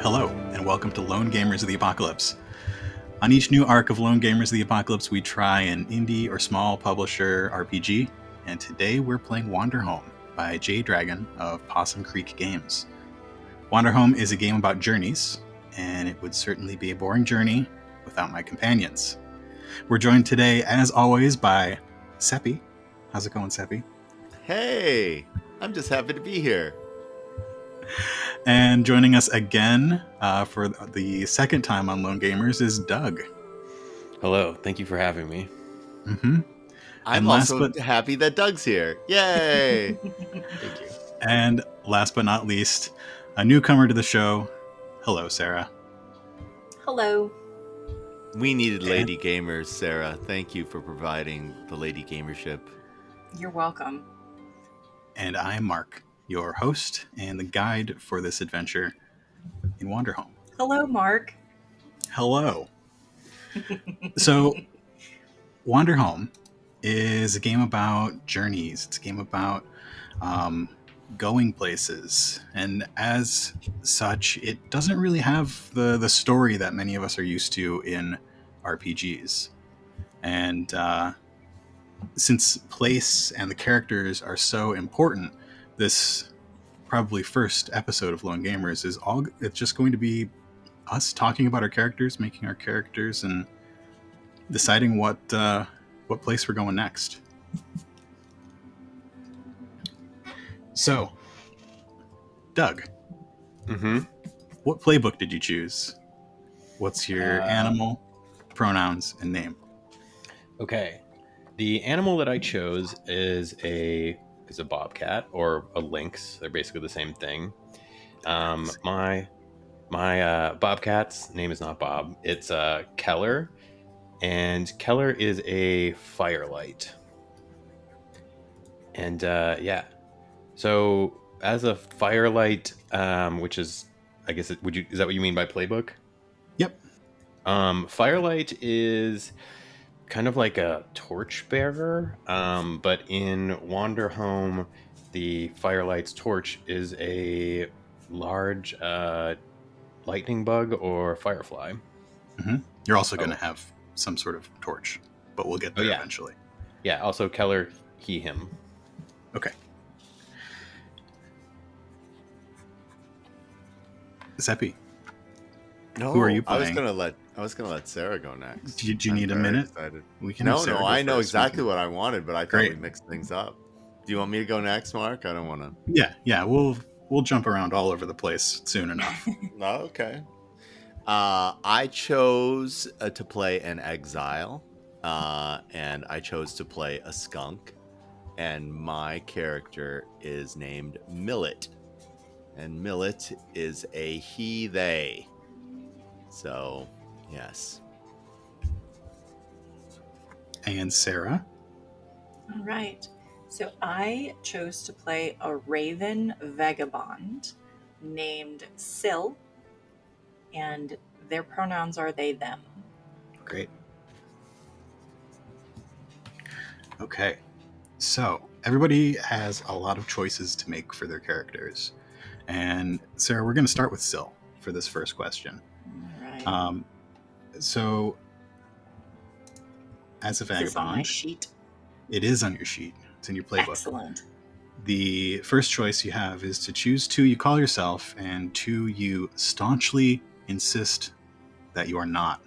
Hello, and welcome to Lone Gamers of the Apocalypse. On each new arc of Lone Gamers of the Apocalypse, we try an indie or small publisher RPG, and today we're playing Wanderhome by Jay Dragon of Possum Creek Games. Wanderhome is a game about journeys, and it would certainly be a boring journey without my companions. We're joined today, as always, by Seppy. How's it going, Seppy? Hey, I'm just happy to be here. And joining us again for the second time on Lone Gamers is Doug. Hello, thank you for having me. Mm-hmm. I'm also happy that Doug's here. Yay! Thank you. And last but not least, a newcomer to the show. Hello, Sarah. Hello. We needed lady gamers, Sarah. Thank you for providing the lady gamership. You're welcome. And I'm Mark, your host and the guide for this adventure in Wanderhome. Hello, Mark. Hello. So, Wanderhome is a game about journeys. It's a game about going places. And as such, it doesn't really have the story that many of us are used to in RPGs. And since place and the characters are so important, this probably first episode of Lone Gamers it's just going to be us talking about our characters, making our characters, and deciding what place we're going next. So, Doug, what playbook did you choose? What's your animal, pronouns, and name? Okay, the animal that I chose is a bobcat or a lynx. They're basically the same thing. My bobcat's name is not Bob. It's Keller, and Keller is a firelight. And so as a firelight, which is, I guess, is that what you mean by playbook? Yep. Firelight is kind of like a torchbearer, but in Wanderhome, the firelight's torch is a large lightning bug or firefly. Mm-hmm. You're also going to have some sort of torch, but we'll get there eventually. Yeah, also Keller, he, him. Okay. Seppy. No, who are you playing? I was gonna let Sarah go next. Do you need a minute? We can. No, I know exactly what I wanted, but I thought we'd mix things up. Do you want me to go next, Mark? I don't want to. Yeah. We'll jump around all over the place soon enough. Okay. I chose to play an exile, and I chose to play a skunk, and my character is named Millet, and Millet is a he, they. So, yes. And Sarah? All right. So I chose to play a raven vagabond named Syl, and their pronouns are they, them. Great. Okay. So, everybody has a lot of choices to make for their characters. And Sarah, we're going to start with Syl for this first question. All right. So, as a vagabond, is this on my sheet? It is on your sheet. It's in your playbook. Excellent. The first choice you have is to choose 2 you call yourself and 2 you staunchly insist that you are not.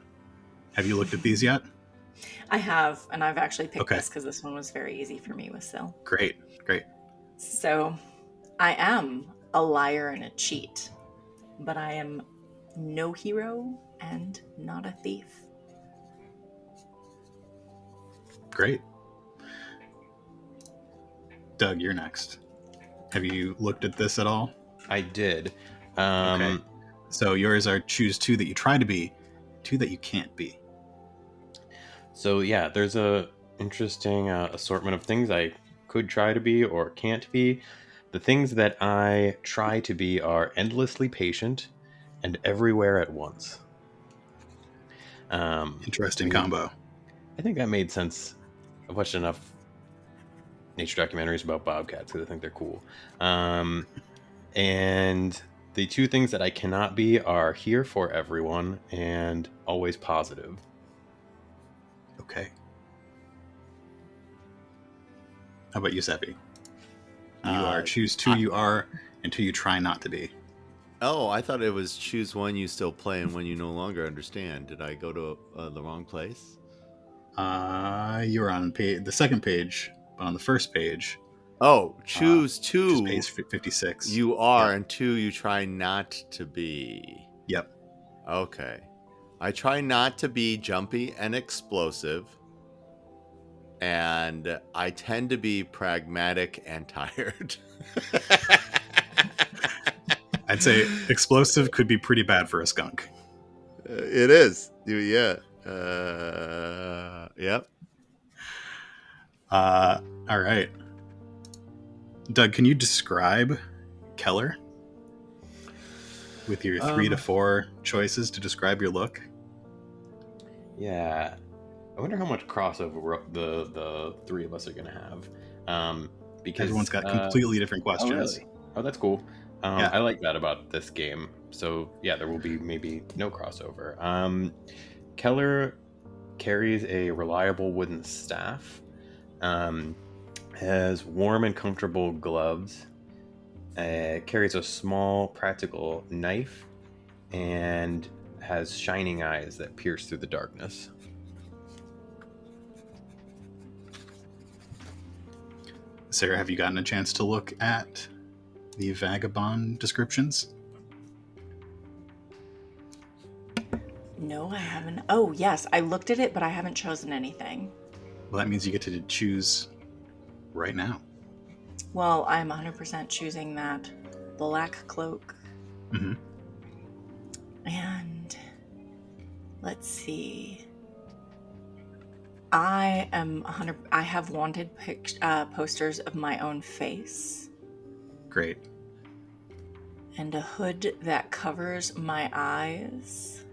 Have you looked at these yet? I have, and I've actually picked this because this one was very easy for me with Syl. Great. So, I am a liar and a cheat, but I am no hero and not a thief. Great. Doug, you're next. Have you looked at this at all? I did. Okay. So yours are choose 2 that you try to be, 2 that you can't be. So yeah, there's a interesting assortment of things I could try to be or can't be. The things that I try to be are endlessly patient and everywhere at once. Interesting combo. I think that made sense. I've watched enough nature documentaries about bobcats because I think they're cool. And the two things that I cannot be are here for everyone and always positive. Okay. How about you, Seppy? You are choose two you are and two you try not to be. Oh, I thought it was choose one you still play and one you no longer understand. Did I go to the wrong place? You're on the second page, but on the first page. Oh, choose two. Page 56. You are, and two you try not to be. Yep. Okay. I try not to be jumpy and explosive. And I tend to be pragmatic and tired. I'd say explosive could be pretty bad for a skunk. It is. Yeah. Yep. All right. Doug, can you describe Keller with your 3 to 4 choices to describe your look? Yeah. I wonder how much crossover the three of us are going to have. Because everyone's got completely different questions. Oh, really? Oh, that's cool. Yeah. I like that about this game. So, yeah, there will be maybe no crossover. Keller carries a reliable wooden staff, has warm and comfortable gloves, carries a small practical knife, and has shining eyes that pierce through the darkness. Sarah, have you gotten a chance to look at the vagabond descriptions? No, I haven't. Oh, yes, I looked at it, but I haven't chosen anything. Well, that means you get to choose right now. Well, I'm 100% choosing that black cloak. Mm-hmm. And let's see. I have wanted posters of my own face. Great. And a hood that covers my eyes.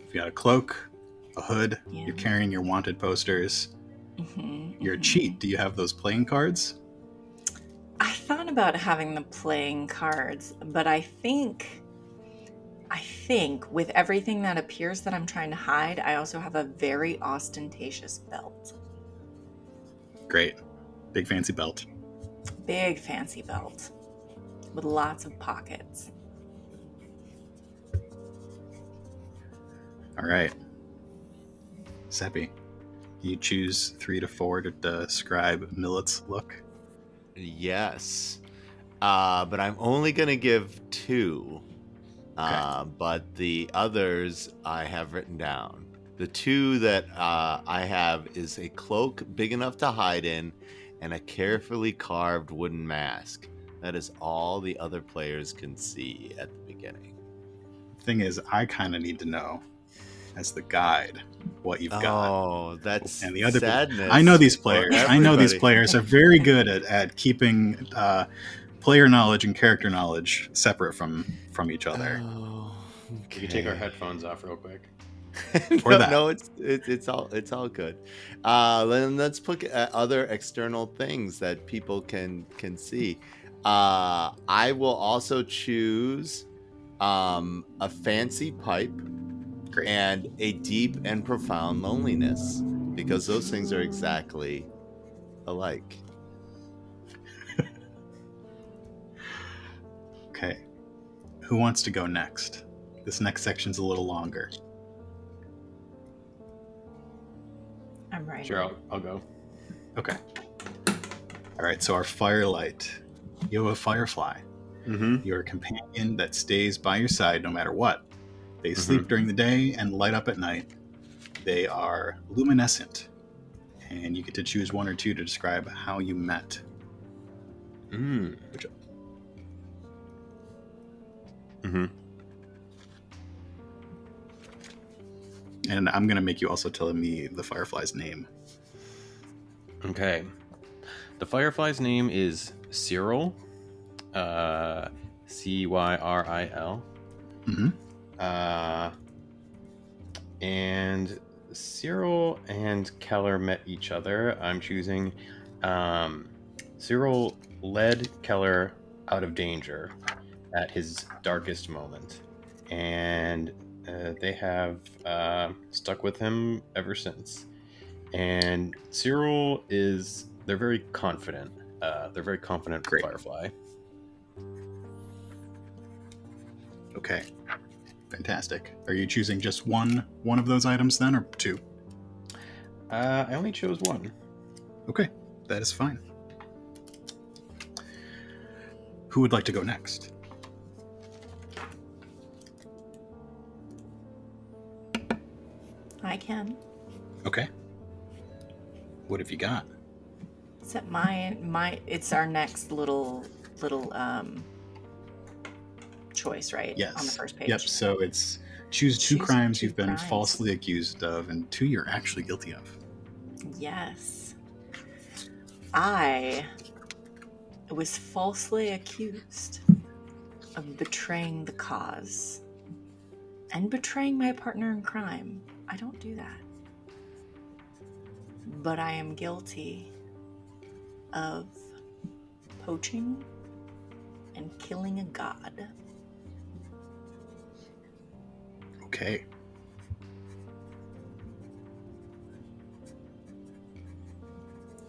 You've got a cloak, a hood, Yeah. You're carrying your wanted posters. You're a cheat. Do you have those playing cards? I thought about having the playing cards, but I think with everything that appears that I'm trying to hide, I also have a very ostentatious belt. Great. Big fancy belt. Big fancy belt with lots of pockets. All right. Seppy, you choose 3 to 4 to describe Millet's look. Yes. But I'm only going to give 2. Okay. But the others I have written down. The 2 that I have is a cloak big enough to hide in and a carefully carved wooden mask. That is all the other players can see at the beginning. Thing is, I kind of need to know, as the guide, what you've got. Oh, that's and the other sadness. I know these players. I know these players are very good at keeping player knowledge and character knowledge separate from each other. Oh, okay. We can take our headphones off real quick. No, it's all good. Then let's look at other external things that people can see. I will also choose a fancy pipe. Great. And a deep and profound loneliness, because those things are exactly alike. Okay. Who wants to go next? This next section's a little longer. I'm right. Sure, I'll go. Okay. All right, so our firelight. You have a firefly. Mm-hmm. Your companion that stays by your side no matter what. They sleep during the day and light up at night. They are luminescent. And you get to choose 1 or 2 to describe how you met. Mm. Mm-hmm. And I'm going to make you also tell me the firefly's name. Okay. The firefly's name is Cyril. Cyril. Mm-hmm. And Cyril and Keller met each other. I'm choosing Cyril led Keller out of danger, at his darkest moment, and they have stuck with him ever since. And Cyril they're very confident. They're very confident for Great. Firefly. Okay. Fantastic. Are you choosing just one of those items then, or two? I only chose one. Okay, that is fine. Who would like to go next? I can. Okay. What have you got? Except my it's our next little choice, right? Yes. On the first page. Yep. So it's choose two Choose crimes two you've been crimes. falsely accused of, and two you're actually guilty of. Yes. I was falsely accused of betraying the cause and betraying my partner in crime. I don't do that. But I am guilty of poaching and killing a god. Okay.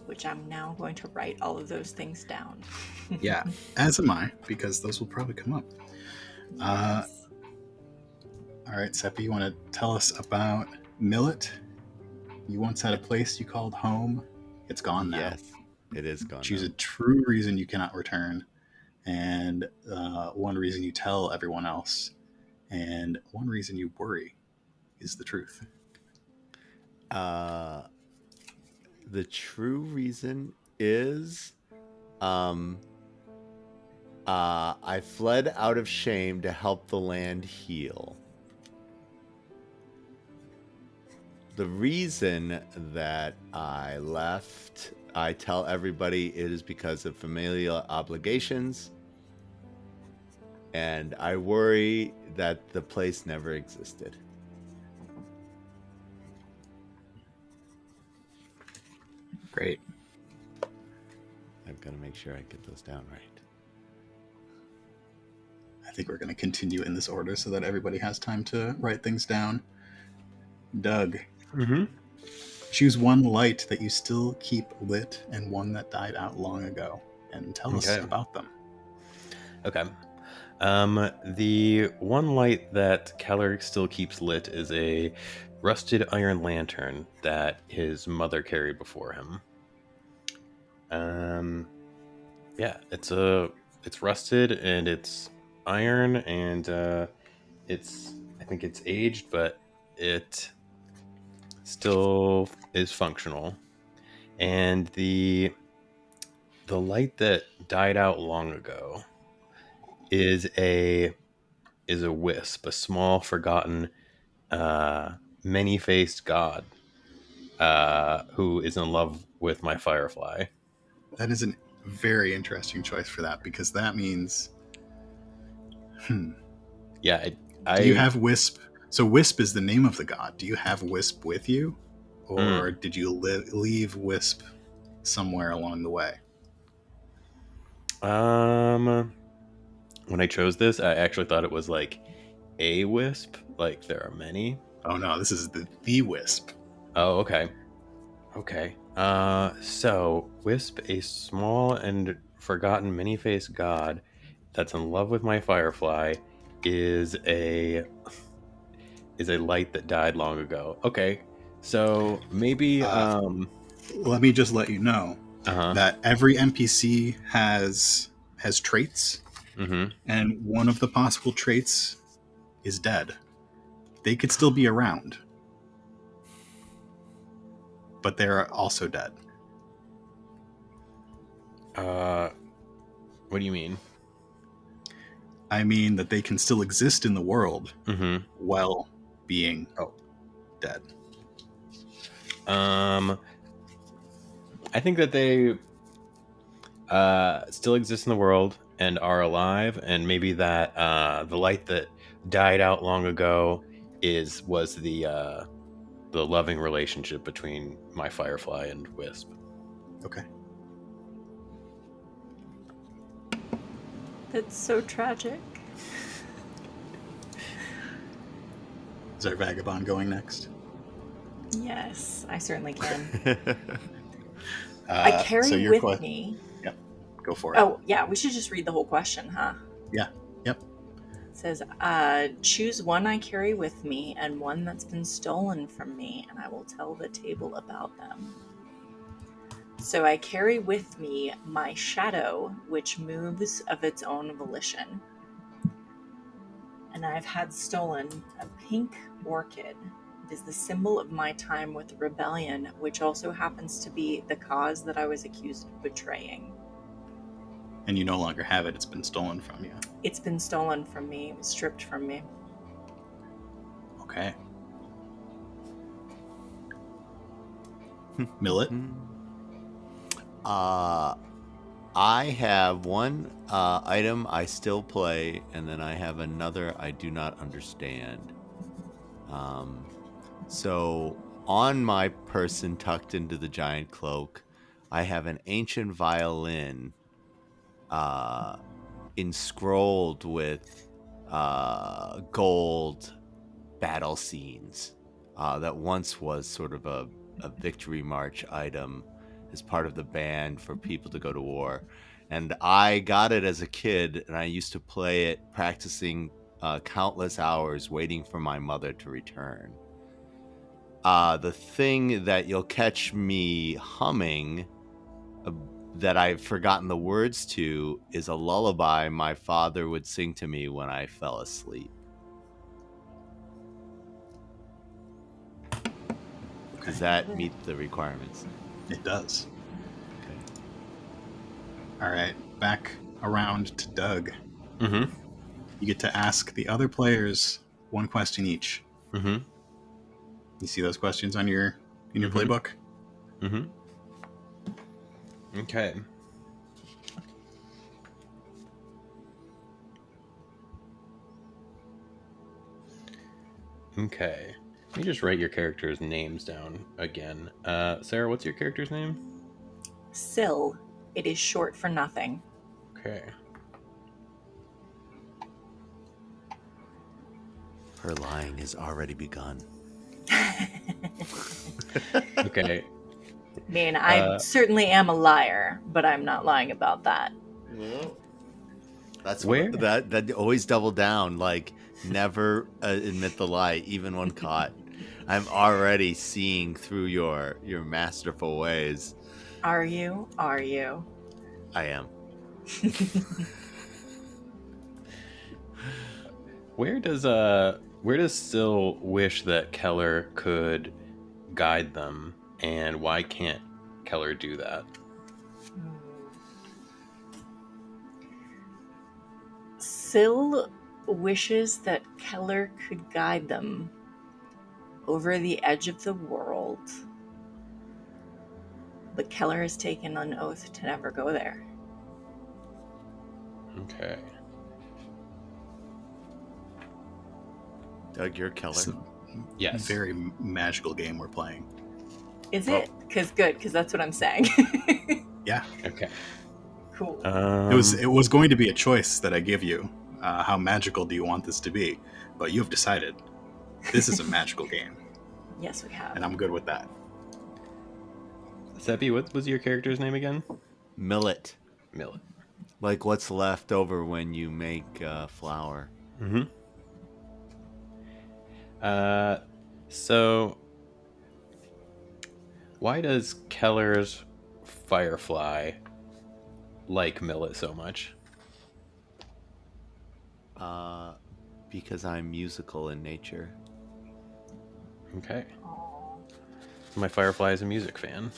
Which I'm now going to write all of those things down. Yeah, as am I, because those will probably come up. Yes. All right, Seppy, you want to tell us about Millet? You once had a place you called home. It's gone now. Yes, it is gone. Choose now. a true reason you cannot return, and one reason you tell everyone else, and one reason you worry is the truth. The true reason is I fled out of shame to help the land heal. The reason that I left, I tell everybody, it is because of familial obligations, and I worry that the place never existed. Great. I've got to make sure I get those down right. I think we're going to continue in this order so that everybody has time to write things down. Doug, choose one light that you still keep lit and one that died out long ago, and tell us about them. Okay. The one light that Keller still keeps lit is a rusted iron lantern that his mother carried before him. Yeah, it's rusted and it's iron and I think it's aged, but it still is functional. And the light that died out long ago is a wisp, a small, forgotten, many-faced god who is in love with my Firefly. That is a very interesting choice for that, because that means... Yeah, Do you have Wisp? So Wisp is the name of the god. Do you have Wisp with you? Or did you leave Wisp somewhere along the way? When I chose this, I actually thought it was like a wisp, like there are many. Oh no, this is the Wisp. Oh, okay. So Wisp, a small and forgotten many-faced god that's in love with my Firefly, is a light that died long ago. Okay, so maybe let me just let you know that every NPC has traits, and one of the possible traits is dead. They could still be around, but they're also dead. What do you mean? I mean that they can still exist in the world while being dead. I think that they still exist in the world and are alive, and maybe that the light that died out long ago was the loving relationship between my Firefly and Wisp. Okay. That's so tragic. Is our vagabond going next? Yes, I certainly can. I So carry your with me. Yep, go for it. Oh, yeah, we should just read the whole question, huh? Yeah. Yep. It says, choose one I carry with me and one that's been stolen from me, and I will tell the table about them. So I carry with me my shadow, which moves of its own volition. And I've had stolen a pink orchid. It is the symbol of my time with the rebellion, which also happens to be the cause that I was accused of betraying. And you no longer have it. It's been stolen from you. It's been stolen from me. It was stripped from me. Okay. Millet? I have one item I still play, and then I have another I do not understand. So on my person, tucked into the giant cloak, I have an ancient violin enscrolled with gold battle scenes that once was sort of a victory march item as part of the band for people to go to war. And I got it as a kid, and I used to play it, practicing countless hours, waiting for my mother to return. The thing that you'll catch me humming that I've forgotten the words to is a lullaby my father would sing to me when I fell asleep. Does that meet the requirements? It does. Okay. All right. Back around to Doug. Mm-hmm. You get to ask the other players one question each. Mm-hmm. You see those questions on your playbook? Mm-hmm. Okay. Okay. Let me just write your characters' names down again. Sarah, what's your character's name? Syl. It is short for nothing. Okay. Her lying has already begun. Okay. I mean, I certainly am a liar, but I'm not lying about that. That's Where? That always double down, like never admit the lie, even when caught. I'm already seeing through your masterful ways. Are you? Are you? I am. Where does Syl wish that Keller could guide them, and why can't Keller do that? Syl wishes that Keller could guide them over the edge of the world, but Keller has taken an oath to never go there. Okay. Doug, you're Keller. It's a Yes. very magical game we're playing. Is it? Because that's what I'm saying. Yeah. Okay. Cool. It was going to be a choice that I give you. How magical do you want this to be? But you've decided this is a magical game, Yes, we have. and I'm good with that. Seppy, what was your character's name again? Millet. Millet. Like what's left over when you make flour. Mm-hmm. So why does Keller's Firefly like Millet so much? Because I'm musical in nature. Okay. Aw. My Firefly is a music fan.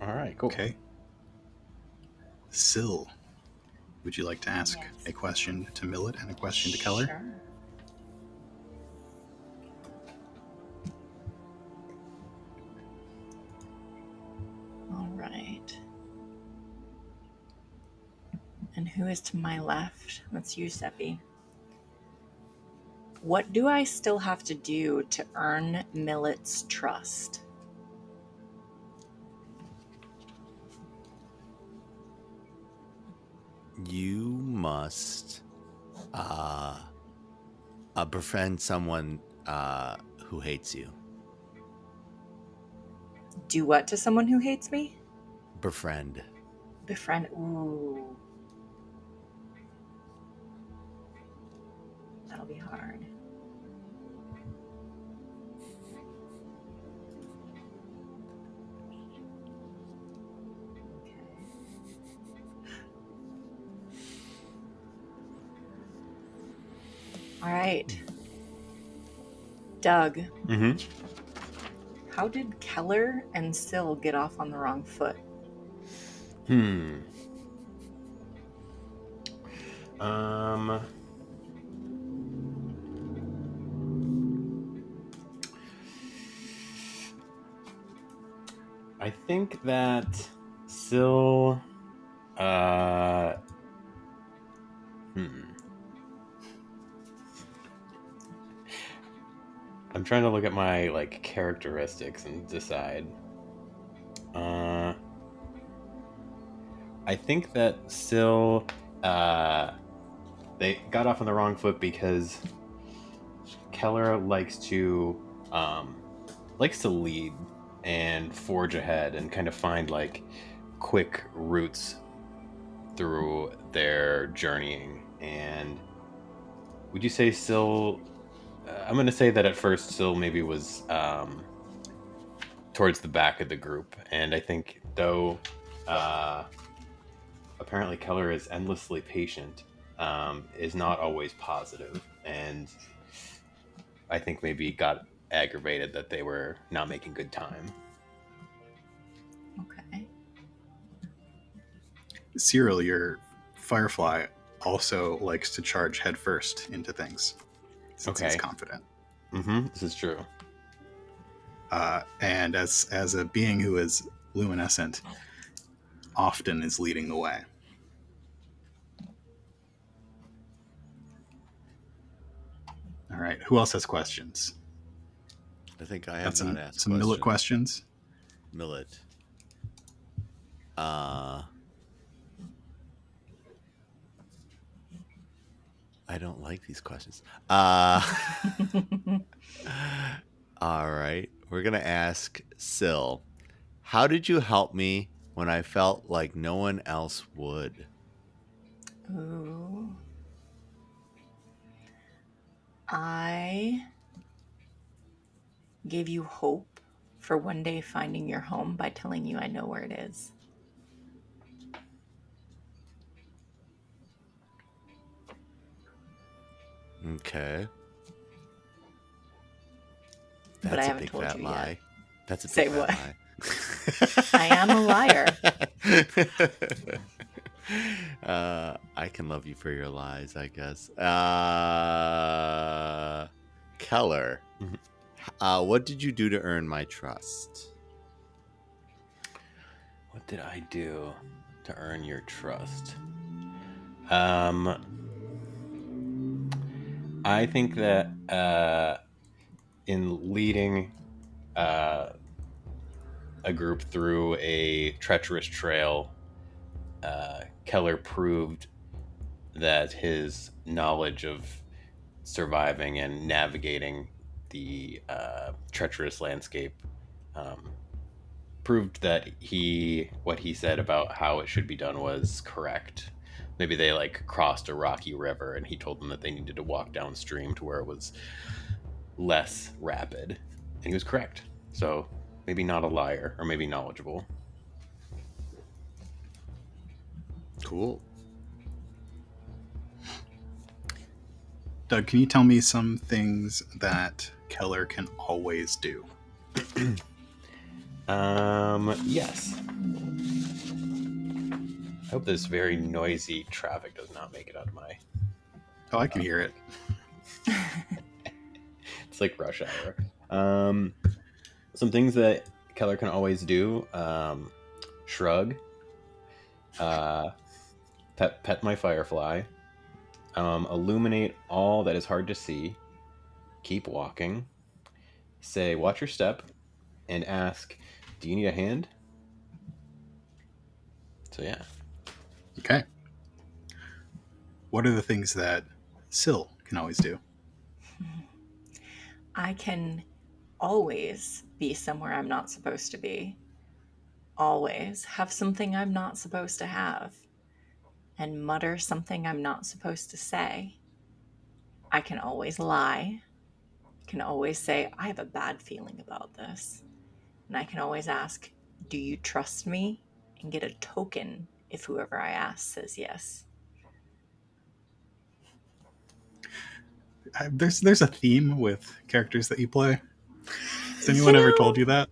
All right, cool. Okay. Syl, would you like to ask Yes. a question to Millet and a question to Keller? Sure. All right. And who is to my left? That's you, Seppy. What do I still have to do to earn Millet's trust? You must befriend someone who hates you. Do what to someone who hates me? Befriend. Befriend. Ooh. That'll be hard. Okay. All right. Doug, Mm-hmm. how did Keller and Syl get off on the wrong foot? I think that Syl, I'm trying to look at my like characteristics and decide. I think that Syl, they got off on the wrong foot because Keller likes to lead and forge ahead and kind of find like quick routes through their journeying. And would you say Syl? I'm going to say that at first Syl maybe was towards the back of the group, and I think though apparently Keller is endlessly patient, is not always positive, and I think maybe got aggravated that they were not making good time. Okay. Cyril, your firefly, also likes to charge headfirst into things since he's Okay. confident. This is true. And as a being who is luminescent, often is leading the way. All right. Who else has questions? I think I have not asked some Millet questions. Millet. I don't like these questions. All right. We're going to ask Syl. How did you help me when I felt like no one else would? Ooh. I gave you hope for one day finding your home by telling you I know where it is. Okay. But I That's a haven't big told fat you lie. yet. That's a Say big what? fat lie. I am a liar. I can love you for your lies, I guess. Keller, what did you do to earn my trust? What did I do to earn your trust? I think that in leading a group through a treacherous trail, Keller proved that his knowledge of surviving and navigating the treacherous landscape proved that what he said about how it should be done was correct. Maybe they like crossed a rocky river and he told them that they needed to walk downstream to where it was less rapid, and he was correct. So maybe not a liar, or maybe knowledgeable. Cool. Doug, can you tell me some things that Keller can always do? Yes. I hope this very noisy traffic does not make it out of my... Oh, I can hear it. It's like rush hour. Some things that Keller can always do: shrug, pet my firefly, illuminate all that is hard to see, keep walking, say watch your step, and ask, do you need a hand? So yeah. Okay. what are the things that Syl can always do? I can always be somewhere I'm not supposed to be. Always have something I'm not supposed to have. And mutter something I'm not supposed to say. I can always lie. Can always say, I have a bad feeling about this. And I can always ask, do you trust me? And get a token if whoever I ask says yes. There's a theme with characters that you play. Has anyone ever told you that?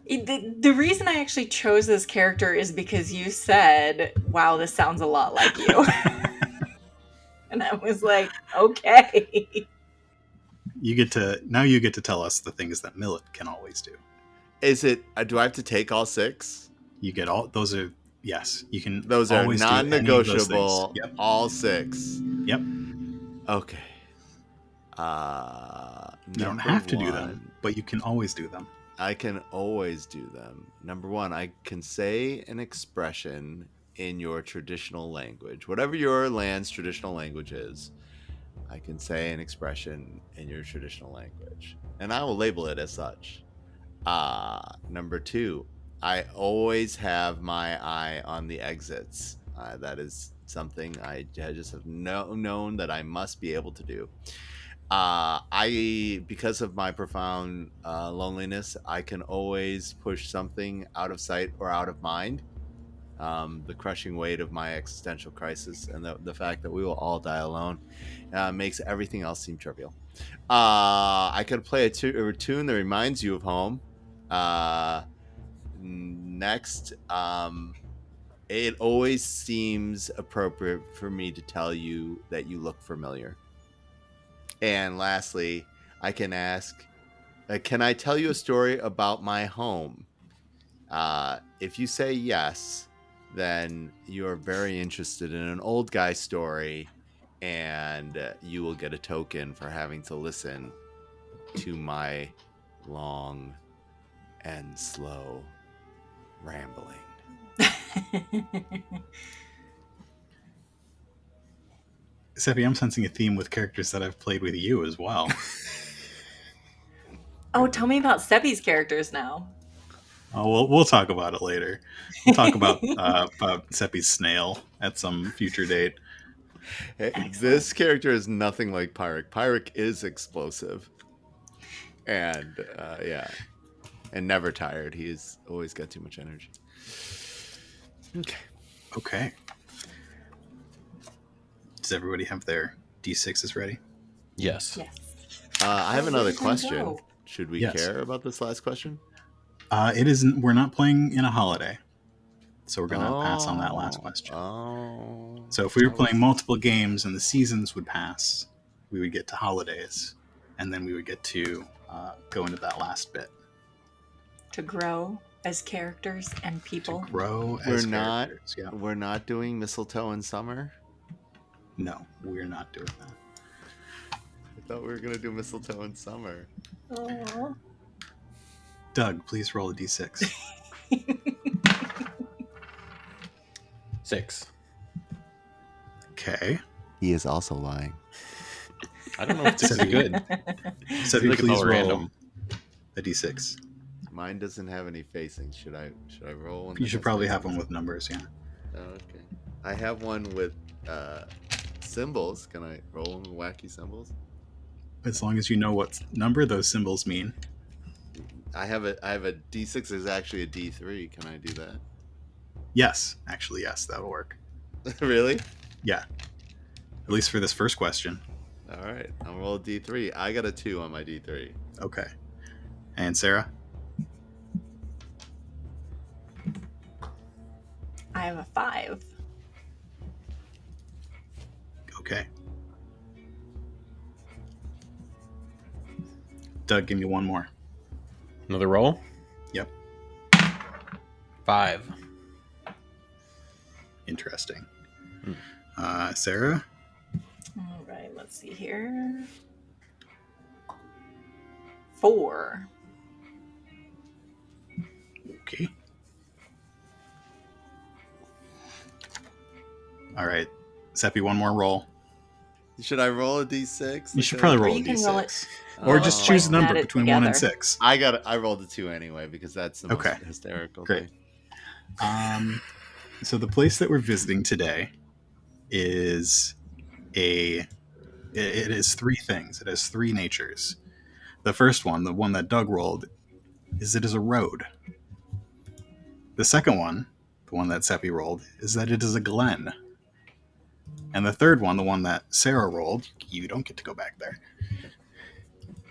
The reason I actually chose this character is because you said, wow, this sounds a lot like you. And I was like, okay. You get to tell us the things that Millet can always do. Is it? Do I have to take all 6? You get all those are yes. You can Those are always do any of those things. non-negotiable. Yep. All 6. Yep. Okay. You don't have to do them, but you can always do them. I can always do them. Number 1, I can say an expression in your traditional language, whatever your land's traditional language is. I can say an expression in your traditional language, and I will label it as such. Number 2, I always have my eye on the exits. That is something I just have known that I must be able to do. Because of my profound loneliness, I can always push something out of sight or out of mind. The crushing weight of my existential crisis and the fact that we will all die alone makes everything else seem trivial. I could play a tune that reminds you of home. Next, it always seems appropriate for me to tell you that you look familiar. And lastly, I can ask, can I tell you a story about my home? If you say yes, then you are very interested in an old guy story, and you will get a token for having to listen to my long and slow rambling. Seppy, I'm sensing a theme with characters that I've played with you as well. Oh, tell me about Seppy's characters now. Oh, we'll talk about it later. We'll talk about Seppy's snail at some future date. Hey, this character is nothing like Pyric. Pyric is explosive. And, and never tired. He's always got too much energy. Okay. Does everybody have their D6s ready? Yes. I have another question. Go. Should we care about this last question? It isn't. We're not playing in a holiday, so we're gonna pass on that last question. So if we were playing multiple games and the seasons would pass, we would get to holidays, and then we would get to go into that last bit. To grow as characters and people. We're not doing mistletoe in summer. No, we're not doing that. I thought we were gonna do mistletoe in summer. Aww. Doug, please roll a d6. 6. Okay. He is also lying. I don't know if 6 is good. Seppy, Like please roll random. a d6. Mine doesn't have any facing. Should I roll one? You should probably have one with numbers, yeah. Oh, okay. I have one with symbols. Can I roll them with wacky symbols? As long as you know what number those symbols mean. I have a D6 is actually a D3. Can I do that? Yes, actually, yes, that'll work. Really? Yeah. At least for this first question. All right. I'll roll a D3. I got a 2 on my D3. Okay. And Sarah? I have a 5. Okay. Doug, give me one more. Another roll? Yep. 5. Interesting. Sarah? All right, let's see here. 4. Okay. All right. Seppi, one more roll. Should I roll a d6? You should probably Or roll a you can roll it. d6. Or just choose a Like, number add it between 1 and together. 6. I rolled a 2 anyway because that's the most Okay. hysterical Great. thing. So the place that we're visiting today is it is 3 things. It has 3 natures. The first one, the one that Doug rolled, is it is a road. The second one, the one that Seppi rolled, is that it is a glen. And the third one, the one that Sarah rolled, you don't get to go back there,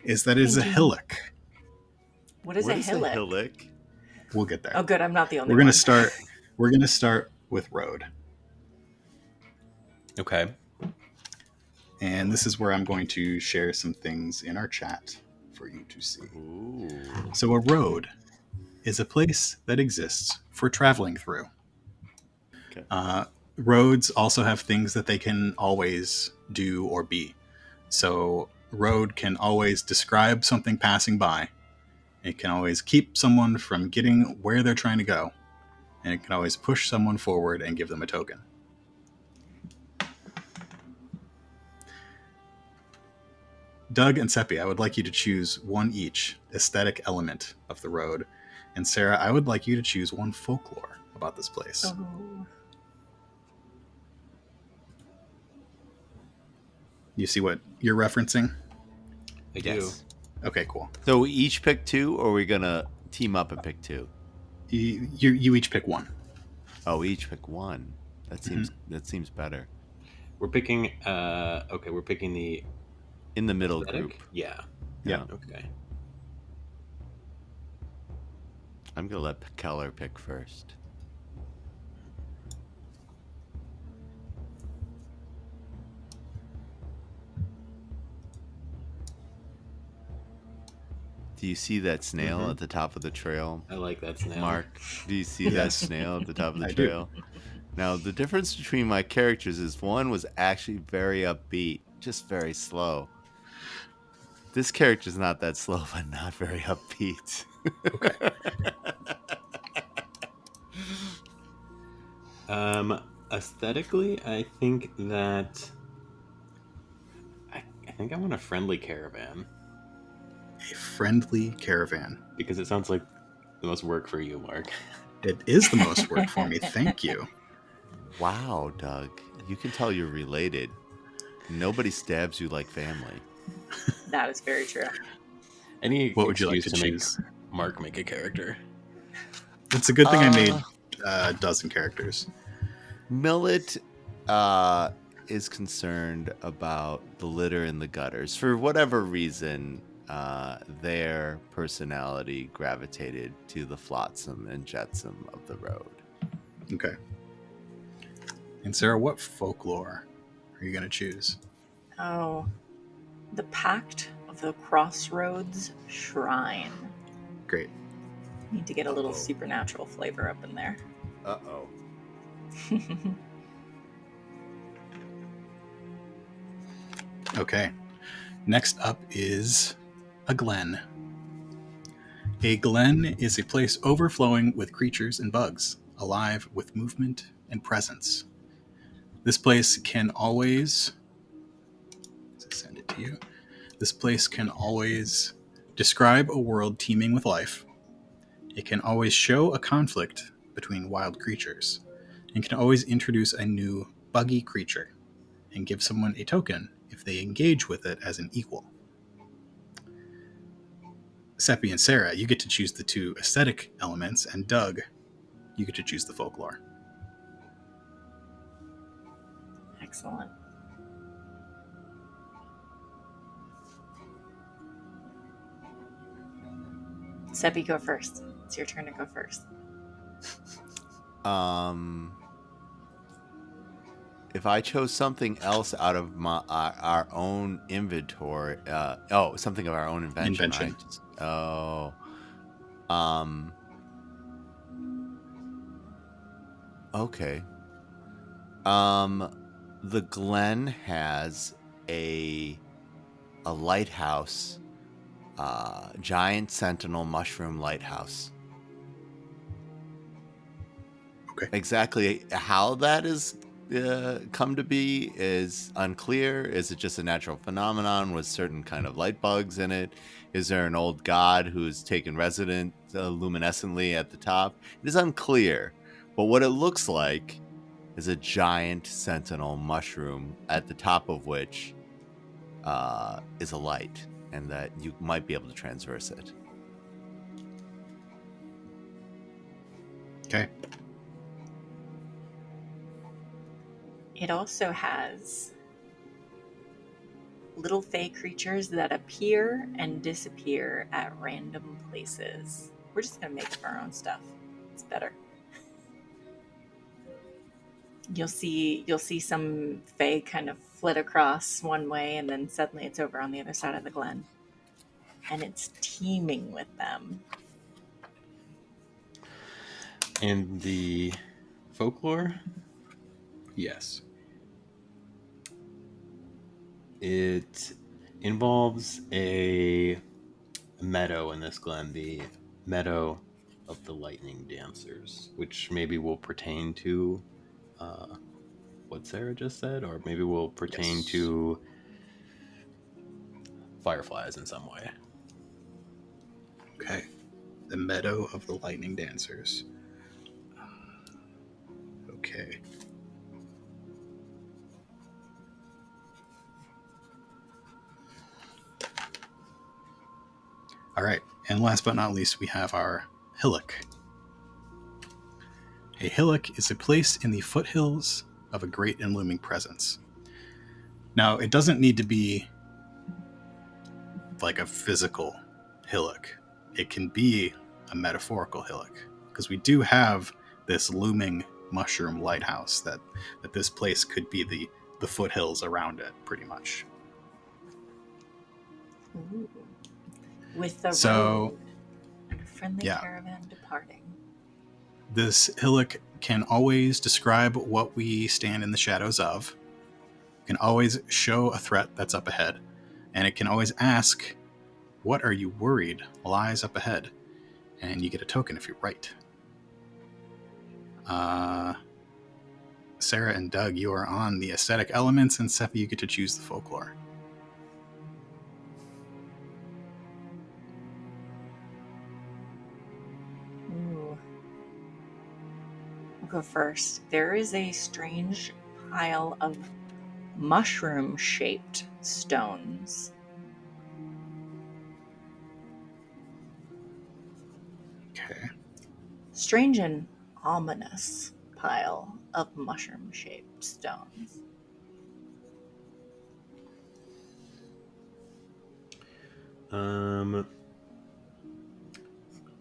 is that it is a hillock. What is a hillock? We'll get there. Oh, good. I'm not the only We're one. gonna start with road. Okay. And this is where I'm going to share some things in our chat for you to see. Ooh. So a road is a place that exists for traveling through. Okay. Roads also have things that they can always do or be. So road can always describe something passing by. It can always keep someone from getting where they're trying to go. And it can always push someone forward and give them a token. Doug and Seppi, I would like you to choose one each aesthetic element of the road. And Sarah, I would like you to choose one folklore about this place. Oh. You see what you're referencing? I do. Yes. Okay, cool. So we each pick 2, or are we gonna team up and pick 2? You each pick one. Oh, we each pick 1. That seems better. We're picking. Okay, we're picking the In the middle aesthetic? group. Yeah. Yeah. Okay. I'm gonna let Keller pick first. Do you see that snail at the top of the trail? I like that snail. Mark, do you see that Yes. snail at the top of the I do. trail? Now, the difference between my characters is one was actually very upbeat, just very slow. This character's not that slow, but not very upbeat. Okay. Aesthetically, I think that I think I want a friendly caravan A friendly caravan. because it sounds like the most work for you, Mark. It is the most work for me. Thank you. Wow, Doug. You can tell you're related. Nobody stabs you like family. That is very true. Any What would you like excuse to make choose? Mark make a character? It's a good thing I made a dozen characters. Millet is concerned about the litter in the gutters. For whatever reason, their personality gravitated to the flotsam and jetsam of the road. Okay. And Sarah, what folklore are you going to choose? Oh, the Pact of the Crossroads Shrine. Great. Need to get a little supernatural flavor up in there. Uh-oh. Okay. Next up is a glen. A glen is a place overflowing with creatures and bugs, alive with movement and presence. This place can always send it to you. This place can always describe a world teeming with life. It can always show a conflict between wild creatures, and can always introduce a new buggy creature and give someone a token if they engage with it as an equal. Seppy and Sarah, you get to choose the 2 aesthetic elements, and Doug, you get to choose the folklore. Excellent. Seppi, go first. It's your turn to go first. If I chose something else out of our own inventory, something of our own invention. Okay. The Glen has a lighthouse, giant sentinel mushroom lighthouse. Okay. Exactly how that is come to be is unclear. Is it just a natural phenomenon with certain kind of light bugs in it? Is there an old god who's taken resident luminescently at the top? It is unclear. But what it looks like is a giant sentinel mushroom at the top of which is a light, and that you might be able to transverse it. Okay. It also has little fey creatures that appear and disappear at random places. We're just going to make up our own stuff. It's better. You'll see some fey kind of flit across one way, and then suddenly it's over on the other side of the glen. And it's teeming with them. In the folklore, Yes. it involves a meadow in this glen, the Meadow of the Lightning Dancers, which maybe will pertain to what Sarah just said, or maybe will pertain Yes. to fireflies in some way. Okay. The Meadow of the Lightning Dancers. Okay. All right. And last but not least, we have our hillock. A hillock is a place in the foothills of a great and looming presence. Now, it doesn't need to be like a physical hillock. It can be a metaphorical hillock, because we do have this looming mushroom lighthouse that this place could be the foothills around it, pretty much. Ooh. With the So, road, friendly yeah. caravan departing. This hillock can always describe what we stand in the shadows of, can always show a threat that's up ahead, and it can always ask, what are you worried lies up ahead? And you get a token if you're right. Sarah and Doug, you are on the aesthetic elements, and Seppy, you get to choose the folklore. Ooh. I'll go first. There is a strange pile of mushroom-shaped stones. Okay. Strange and ominous pile of mushroom-shaped stones. I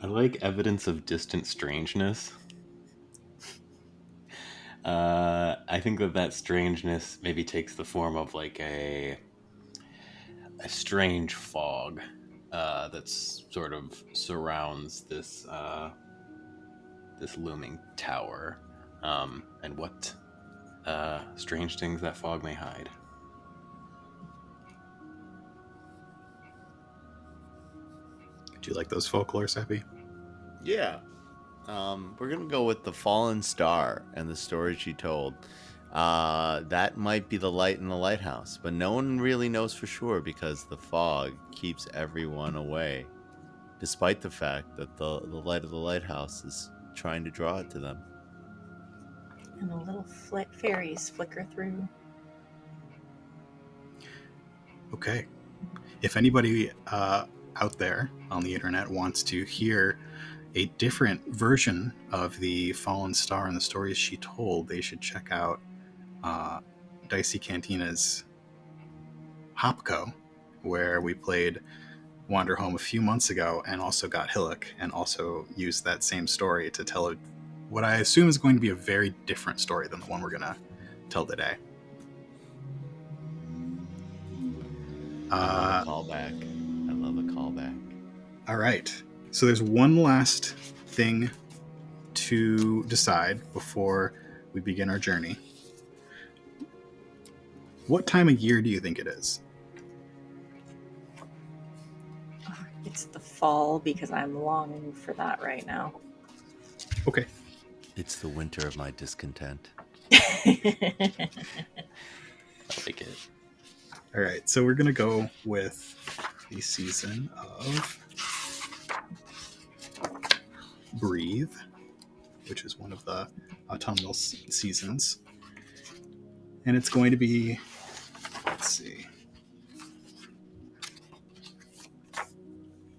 like evidence of distant strangeness. I think that strangeness maybe takes the form of like a strange fog that's sort of surrounds this this looming tower, and what strange things that fog may hide. Do you like those folklore, Seppy? Yeah. We're going to go with the fallen star and the story she told. That might be the light in the lighthouse, but no one really knows for sure because the fog keeps everyone away, despite the fact that the light of the lighthouse is trying to draw it to them. And the little fairies flicker through. Okay. If anybody out there on the internet wants to hear a different version of the Fallen Star and the stories she told, they should check out Dicey Cantina's Hopco, where we played Wanderhome a few months ago and also got Hillock, and also used that same story to tell what I assume is going to be a very different story than the one we're going to tell today. Callback. I love a callback. All right. So there's one last thing to decide before we begin our journey. What time of year do you think it is? It's the fall because I'm longing for that right now. Okay. It's the winter of my discontent. I like it. All right, so we're gonna go with the season of Breathe, which is one of the autumnal seasons, and it's going to be, let's see,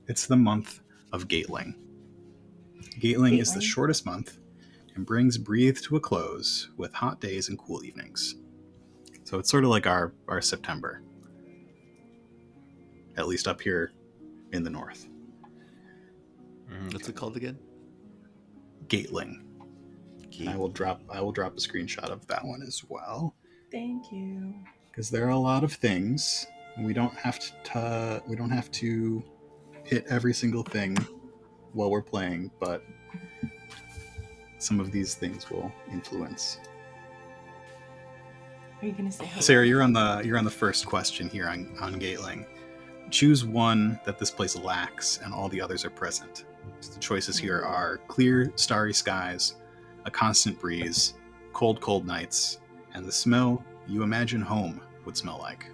it's the month of Gatling. Gatling is the shortest month and brings Breathe to a close with hot days and cool evenings. So it's sort of like our September, at least up here in the north. What's it called again? Gatling. I will drop a screenshot of that one as well. Thank you. Because there are a lot of things. We don't have to hit every single thing while we're playing, but some of these things will influence. Are you gonna say hello? Sarah, you're on the first question here on Gatling. Choose one that this place lacks and all the others are present. So the choices here are clear, starry skies, a constant breeze, cold nights, and the smell you imagine home would smell like.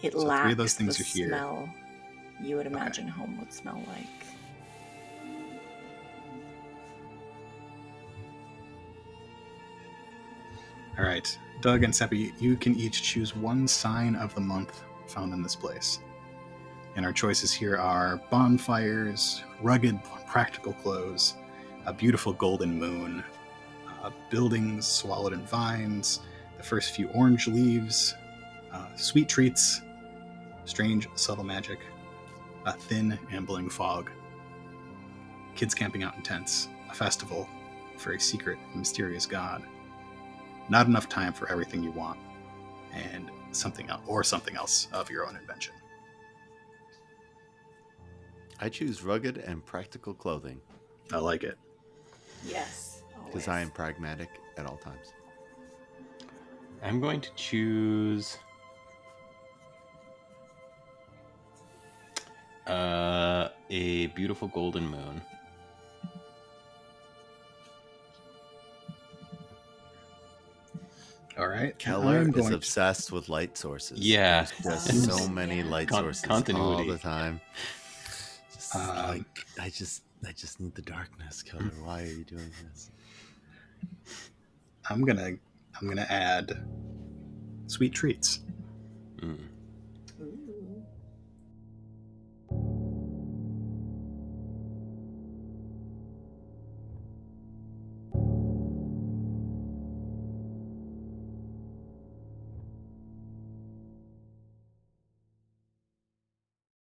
It so lacks 3 of those things the are here. smell you would imagine home would smell like. All right, Doug and Seppy, you can each choose one sign of the month found in this place. And our choices here are bonfires, rugged, practical clothes, a beautiful golden moon, buildings swallowed in vines, the first few orange leaves, sweet treats, strange, subtle magic, a thin, ambling fog, kids camping out in tents, a festival for a secret, mysterious god, not enough time for everything you want, and something else of your own invention. I choose rugged and practical clothing. I like it. Yes. Because I am pragmatic at all times. I'm going to choose a beautiful golden moon. All right. Keller is obsessed with light sources. Yeah. There's just so many light sources continuity all the time. I just need the darkness, Keller. Why are you doing this? I'm gonna add sweet treats.